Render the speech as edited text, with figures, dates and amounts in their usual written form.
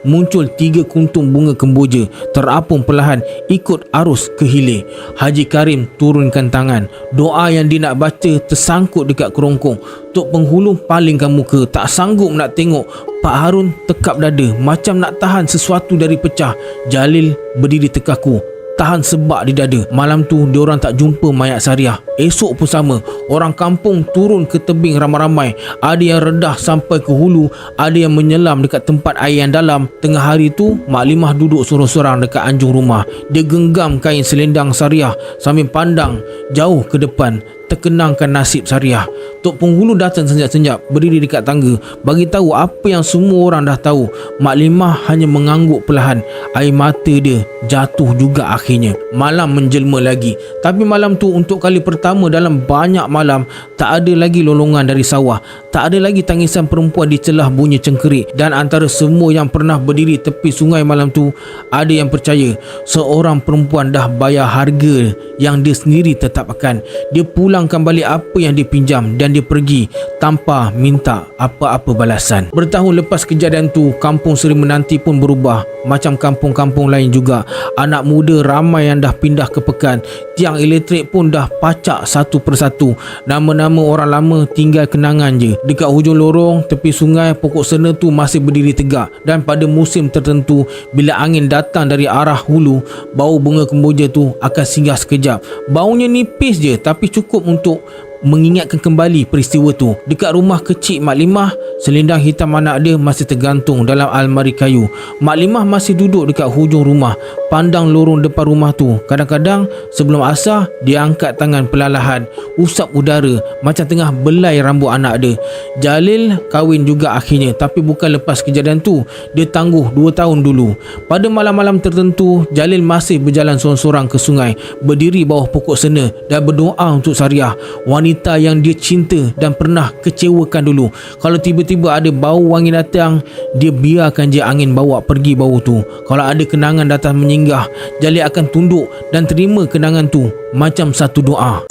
muncul 3 kuntung bunga kemboja terapung perlahan ikut arus ke hilir. Haji Karim turunkan tangan. Doa yang dia nak baca tersangkut dekat kerongkong. Tok Penghulu palingkan muka, tak sanggup nak tengok. Pak Harun tekap dada macam nak tahan sesuatu dari pecah. Jalil berdiri terkaku, tahan sebab di dada. Malam tu diorang tak jumpa mayat Sariah. Esok pun sama. Orang kampung turun ke tebing ramai-ramai. Ada yang redah sampai ke hulu, ada yang menyelam dekat tempat air yang dalam. Tengah hari tu Mak Limah duduk sorang-sorang dekat anjung rumah. Dia genggam kain selendang Sariah sambil pandang jauh ke depan, terkenangkan nasib Sariah. Tok Penghulu datang senyap-senyap, berdiri dekat tangga, bagi tahu apa yang semua orang dah tahu. Mak Limah hanya mengangguk perlahan. Air mata dia jatuh juga akhirnya. Malam menjelma lagi. Tapi malam tu untuk kali pertama dalam banyak malam, tak ada lagi lolongan dari sawah. Tak ada lagi tangisan perempuan di celah bunyi cengkerik. Dan antara semua yang pernah berdiri tepi sungai malam tu, ada yang percaya seorang perempuan dah bayar harga yang dia sendiri tetapkan. Dia pulangkan balik apa yang dia pinjam dan dia pergi tanpa minta apa-apa balasan. Bertahun lepas kejadian tu, kampung Seri Menanti pun berubah. Macam kampung-kampung lain juga, anak muda ramai yang dah pindah ke Pekan. Tiang elektrik pun dah pacak satu persatu. Nama-nama orang lama tinggal kenangan je. Dekat hujung lorong tepi sungai, pokok sena tu masih berdiri tegak. Dan pada musim tertentu, bila angin datang dari arah hulu, bau bunga kemboja tu akan singgah sekejap. Baunya nipis je tapi cukup untuk mengingatkan kembali peristiwa tu. Dekat rumah kecil Mak Limah, selendang hitam anak dia masih tergantung dalam almari kayu. Mak Limah masih duduk dekat hujung rumah, pandang lorong depan rumah tu. Kadang-kadang sebelum asar, dia angkat tangan perlahan, usap udara macam tengah belai rambut anak dia. Jalil kahwin juga akhirnya, tapi bukan lepas kejadian tu. Dia tangguh 2 tahun dulu. Pada malam-malam tertentu, Jalil masih berjalan sorang-sorang ke sungai, berdiri bawah pokok sena dan berdoa untuk Sariah, wanita yang dia cinta dan pernah kecewakan dulu. Kalau tiba-tiba ada bau wangi datang, dia biarkan je angin bawa pergi bau tu. Kalau ada kenangan datang menyinggah, Jalil akan tunduk dan terima kenangan tu macam satu doa.